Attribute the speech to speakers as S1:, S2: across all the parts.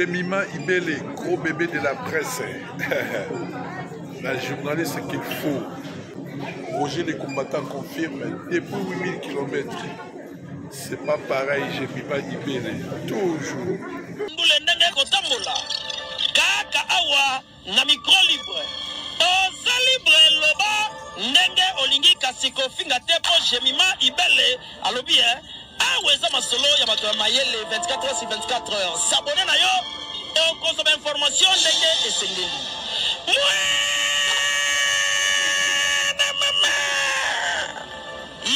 S1: Jemima Ibele, gros bébé de la presse. La journaliste qu'il faut. Roger les combattants confirme depuis 8000 km. C'est pas pareil, Jemima Ibele. Toujours.
S2: Kaka awa na micro libre. Oza libre loba ndenge olingi kasiko finga tepo Jemima Ibele alobi aweza masolo ya bato ya mayele 24 heures sur 24 heures. S'abonner na yo et consommer information ndenge esengeli.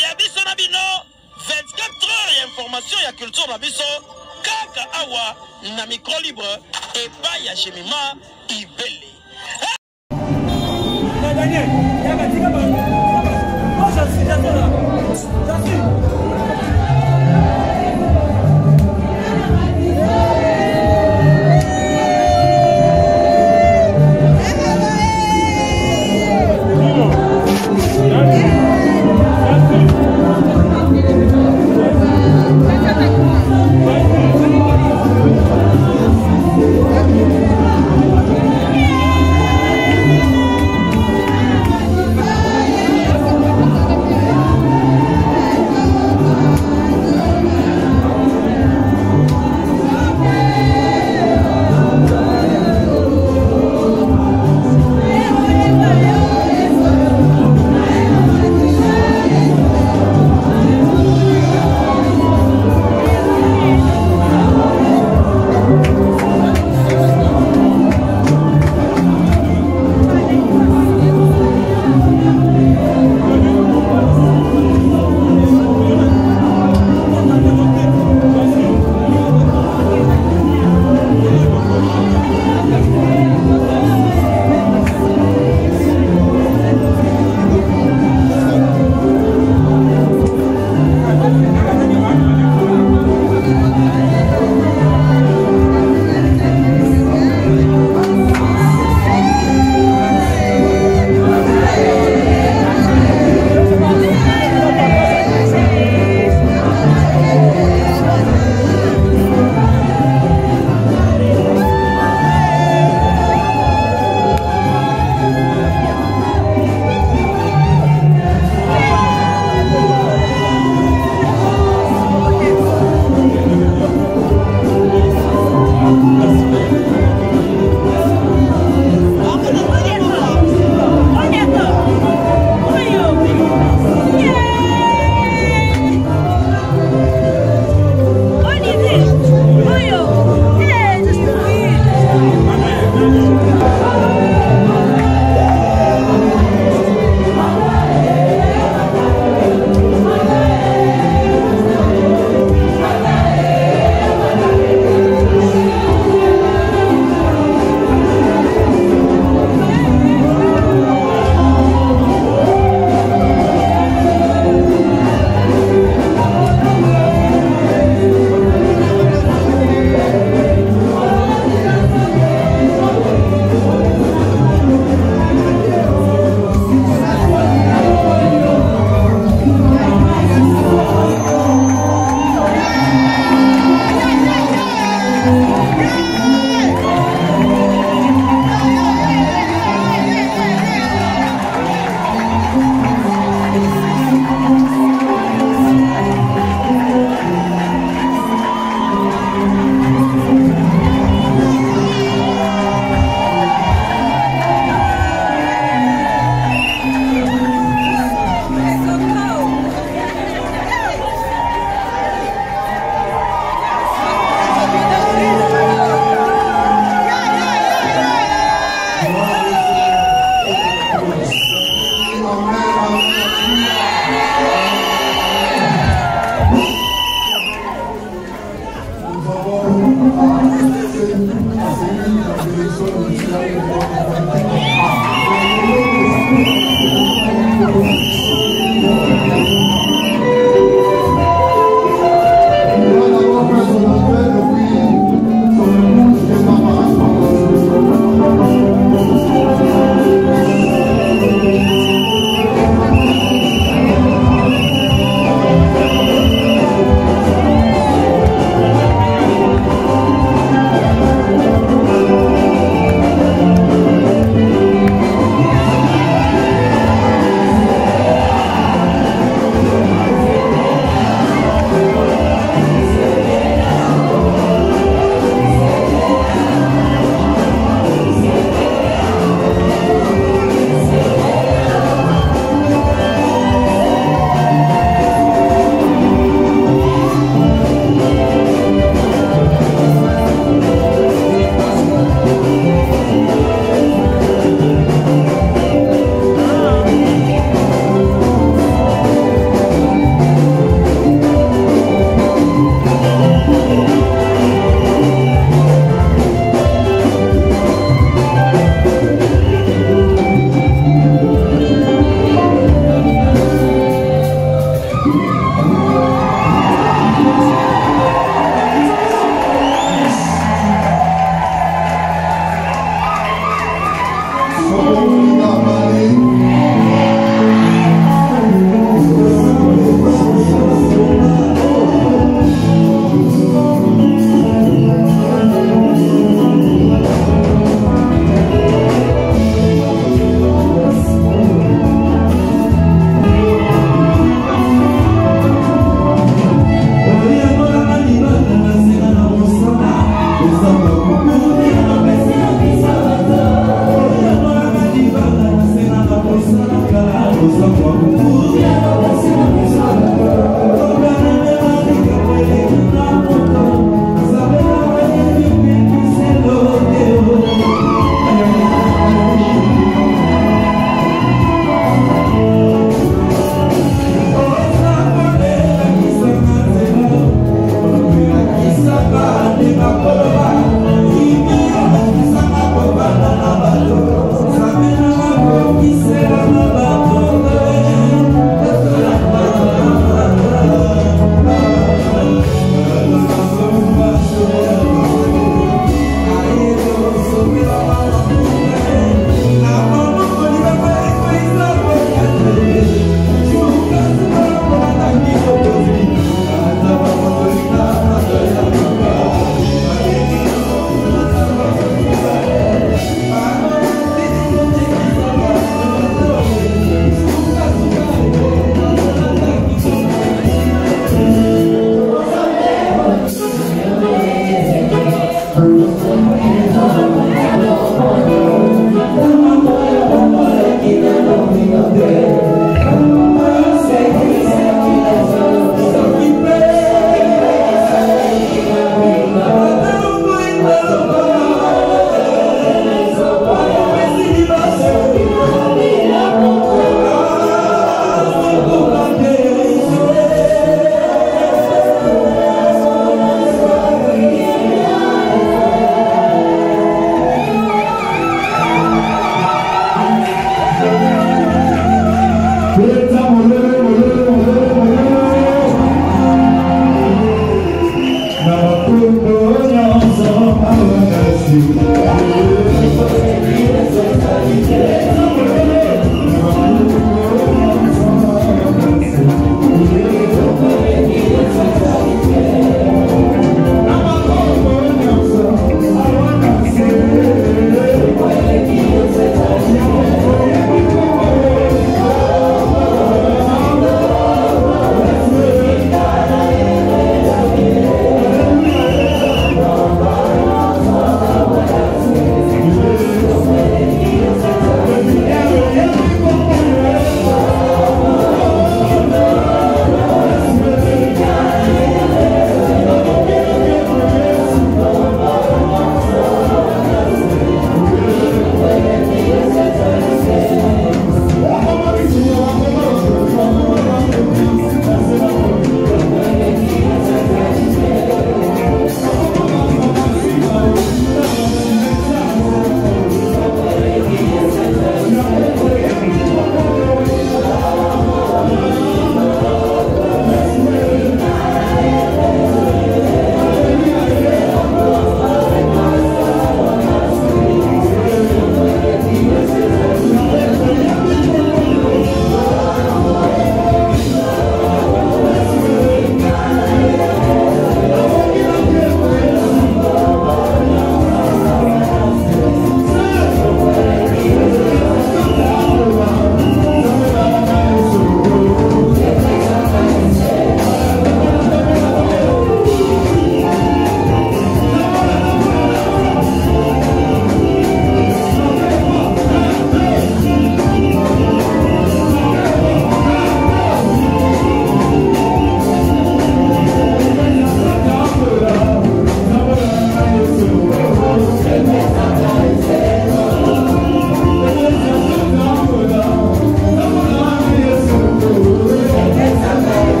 S2: Ya biso na bino 24 heures ya information ya culture na biso kaka awa na micro libre et pas ya Jemima Ibele.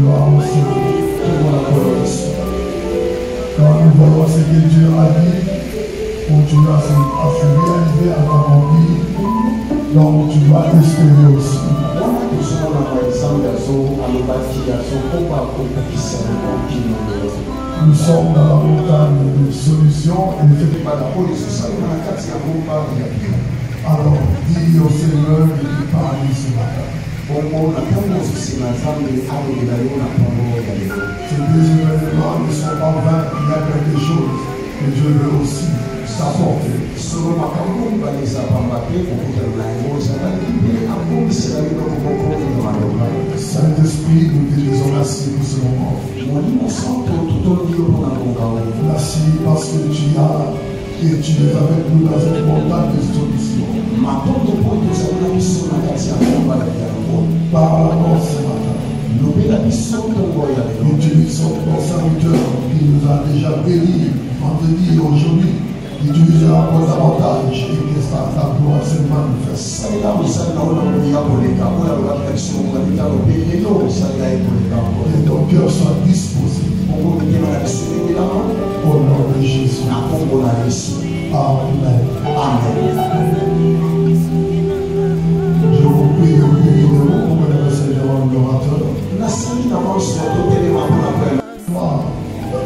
S3: Gloire au Seigneur. Quand nous voyons ce que Dieu a dit, continue à se réaliser, à t'accomplir. Donc tu dois espérer aussi. Nous sommes dans la montagne de solutions et de alors dis au Seigneur de te parler ce matin. Ces deux événements ne sont pas vains, il y a quelque chose que Dieu veut aussi s'apporter. Saint-Esprit, nous te disons merci pour ce moment. Merci parce que tu es avec nous dans cette montagne de solutions. Parle-nous ce matin. Utilisons ton serviteur qui nous a déjà bénis vendredi et aujourd'hui. Utilisera encore davantage et que ta gloire se manifeste. Et ton cœur soit disposé. Au nom de Jésus. Amen. Je vous prie de vous bénir pour que le Seigneur l'orateur.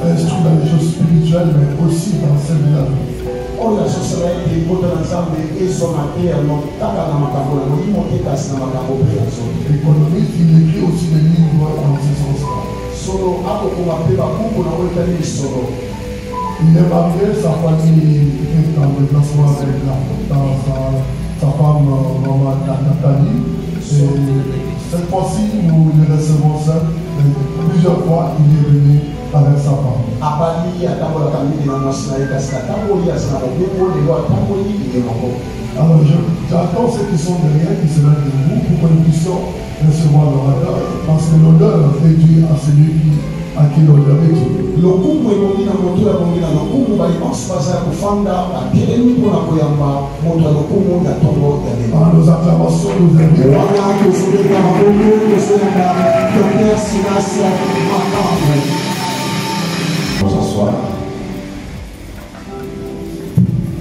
S3: Instruit dans les choses spirituelles, mais aussi dans celles de la vie. L'économiste, il écrit aussi des livres dans ce sens-là. Il est marié, sa famille est dans le placement avec sa femme, maman Nathalie. Et cette fois-ci, nous le recevons seul. Plusieurs fois, il est venu avec sa femme. Alors, j'attends ceux qui sont derrière, qui se mettent debout pour que nous puissions recevoir l'orateur, parce que l'honneur est dû à celui à qui l'honneur est dû. Nos acclamations nous aident.
S4: Bonsoir.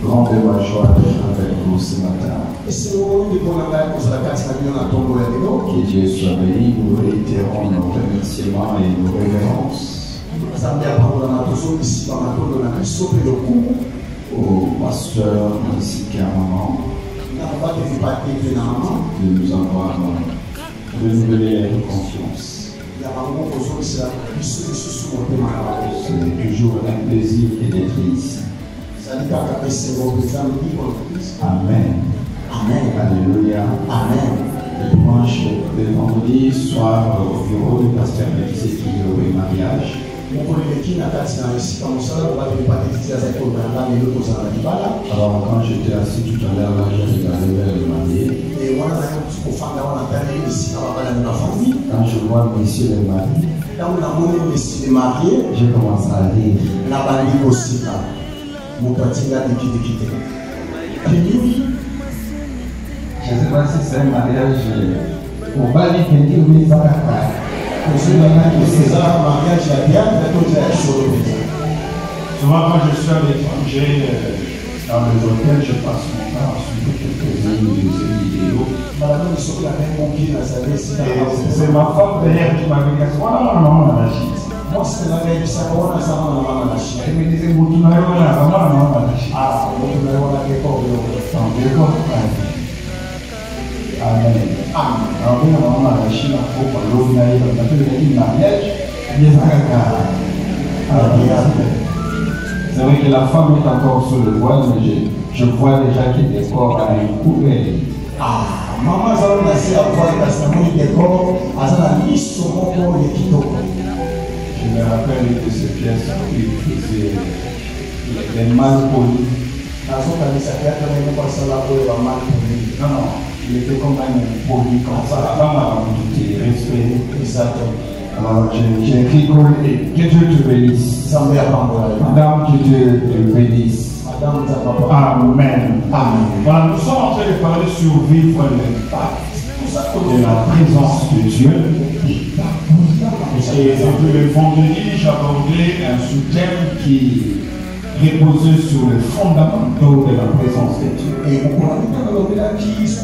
S4: Grande est ma joie d'être avec vous ce matin. Que Dieu soit béni. Nous réitérons nos remerciements et nos révérences au pasteur ainsi qu'à maman de nous avoir renouvelé confiance. C'est toujours un plaisir d'être ici. Amen. Amen. Alléluia. Amen. Le dimanche, le vendredi soir au bureau du pasteur Métis qui est au mariage. Alors quand j'étais assis tout à l'heure, là, j'ai regardé vers le marié. Quand je vois monsieur le marié, j'ai commencé à rire. Je ne sais pas si c'est un mariage au Bali ou les souvent quand je suis à l'étranger, dans les hôtels, je passe mon temps à suivre quelques-unes de ces vidéos. C'est ma femme derrière qui m'a dit voilà, non, on a la chute. Elle me disait, vous tournez là, non, on a la chute. Ah, vous tournez là, amen. Alors, on a la Chine à propos de l'eau, on a eu mariage, c'est vrai que la femme est encore sur le voile, mais je vois déjà que le décor a une couleur. Maman, ça va passer à voir le décor, je me rappelle de ces pièces où il faisait les mal polis. Non. Il était comme un poli comme ça. La femme a tout respect. Exactement. Alors j'ai écrit que Dieu te bénisse. Madame, que Dieu te bénisse. Amen. Voilà, nous sommes en train de parler sur vivre l'impact de la présence de Dieu Et puis le vendredi, j'abordais un sous-thème qui reposait sur les fondamentaux de la présence de Dieu. Et on pourra nous parler de la qui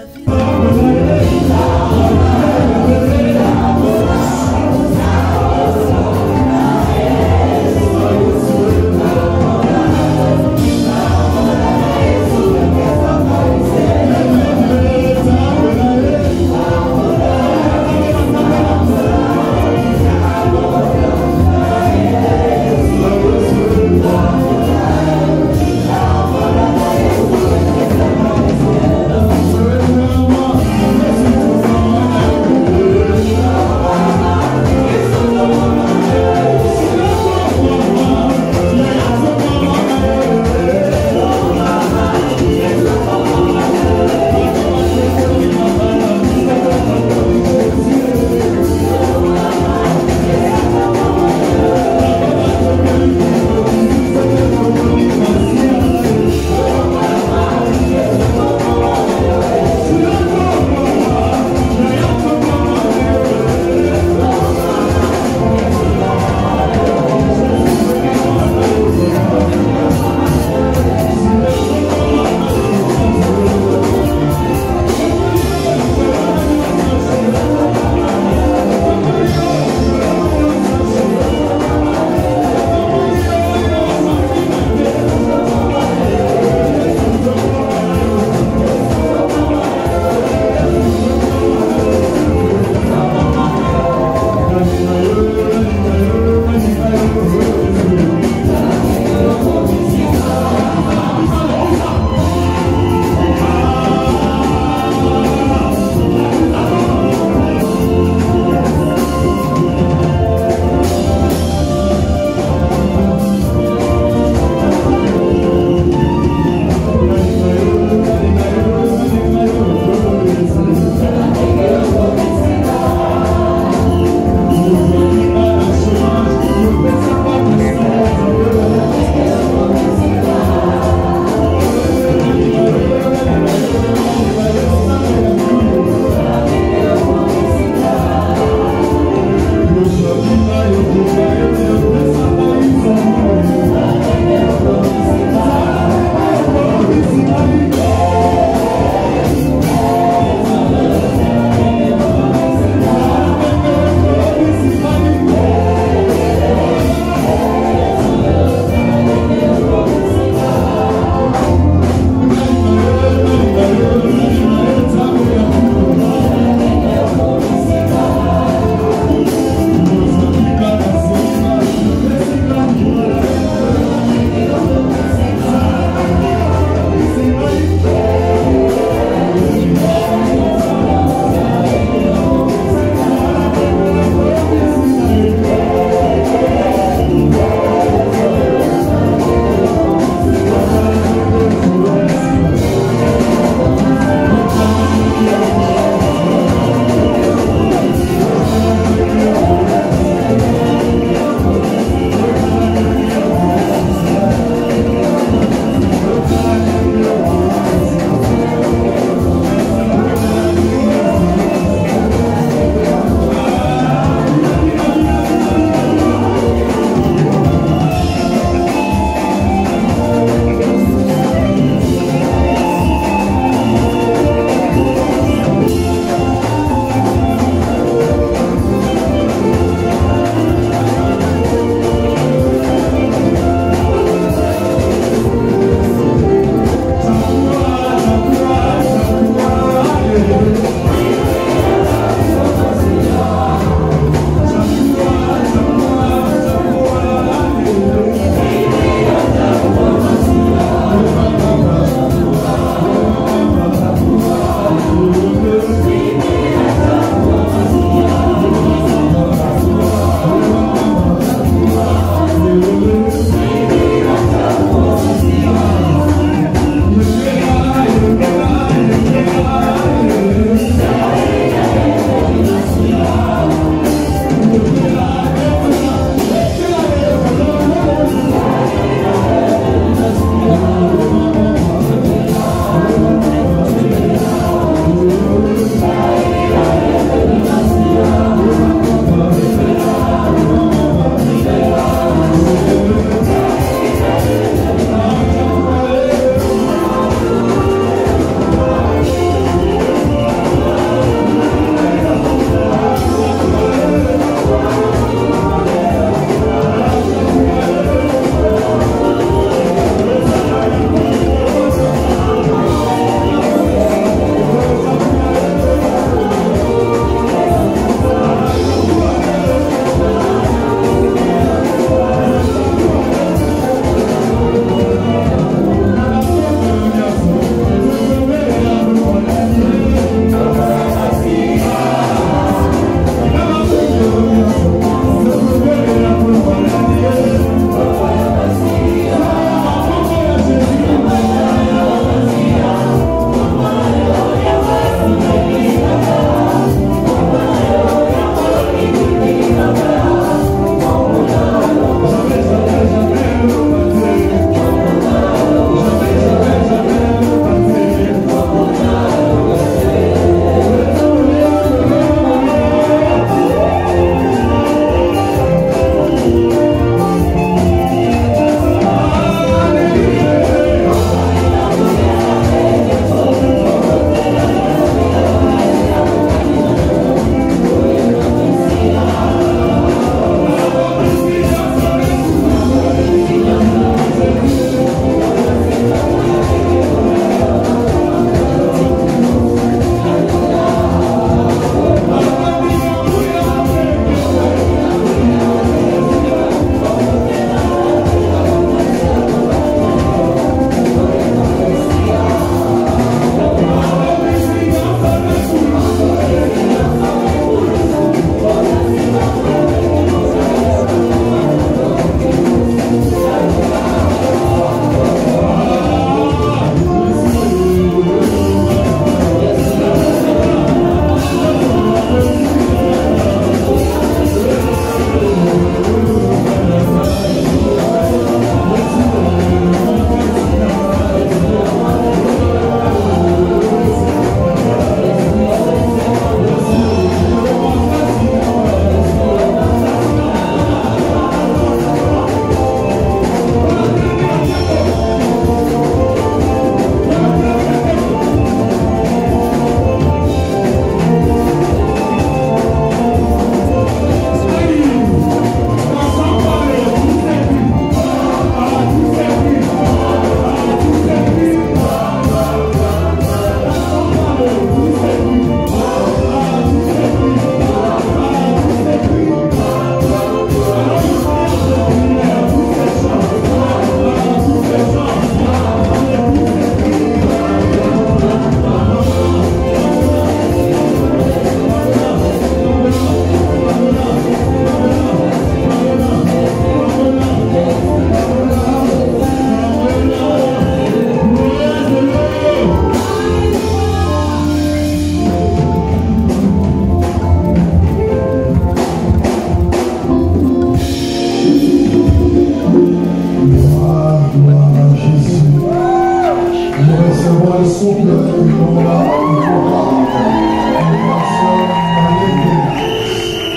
S3: son cœur et qu'on a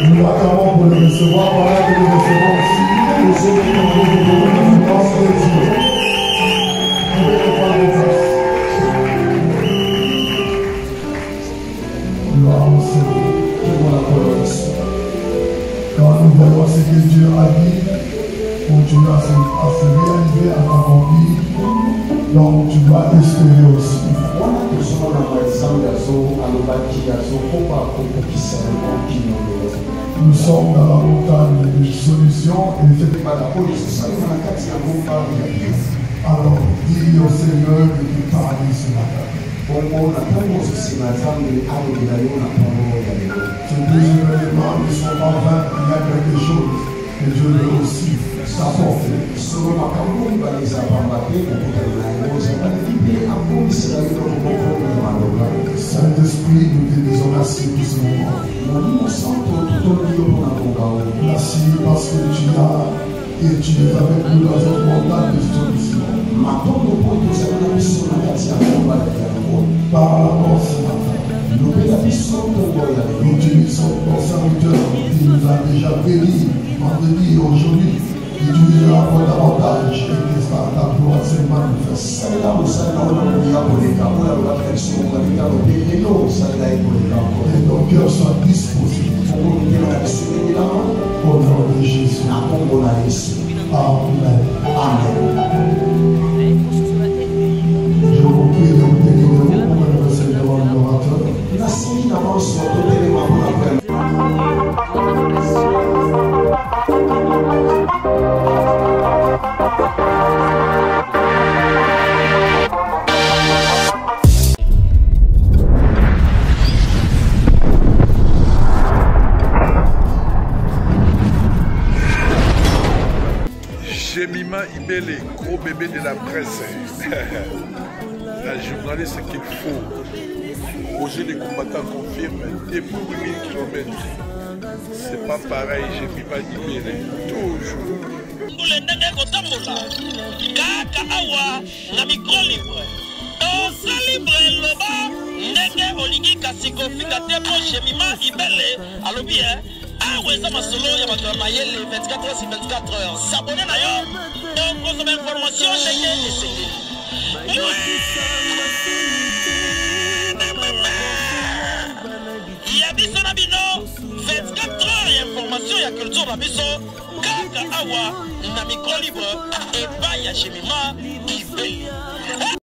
S3: nous l'attendons pour le recevoir, voilà que nous recevons aussi les autres cadeaux de dans les yeux. Vous pouvez prendre les places. Gloire au Seigneur. Que voilà la parole de Dieu. Quand nous voyons ce que Dieu a dit, continue à se réaliser, à s'accomplir, donc tu dois espérer aussi. Nous sommes dans la montagne de solutions et c'est pas la police. Alors, dis au Seigneur de te parler ce matin. Ces deux événements ne sont pas vains, il y a quelque chose que Dieu veut aussi s'apporter. Saint-Esprit, nous te disons merci pour ce moment. Merci parce que tu es avec nous dans cette montagne de solution. Par la mort ce matin. Nous utilisons ton serviteur qui nous a déjà béni vendredi et aujourd'hui. Utilisera pour davantage et que ta gloire se manifeste. Et nos cœurs soient disposés. Au nom de Jésus. Amen. Amen. Je vous prie de vous tenir debout pour me recevoir devant l'orateur.
S1: Jemima Ibele, gros bébé de la presse. La journaliste qu'il faut. Roger les combattants confirme depuis 8000 km. C'est pas pareil, Jemima Ibele. Toujours.
S2: Kaka awa na micro libre. Tosa libre loba ndenge olingi kasiko fika te po Jemima Ibele alobi aweza masolo ya bato ya mayele 24 heures sur 24 heures. S'abonner na yo donc consommer information ndenge esengeli. Ya biso na bino 24 heures ya information ya culture na biso kaka awa na micro libre epai ya Jemima Ibele.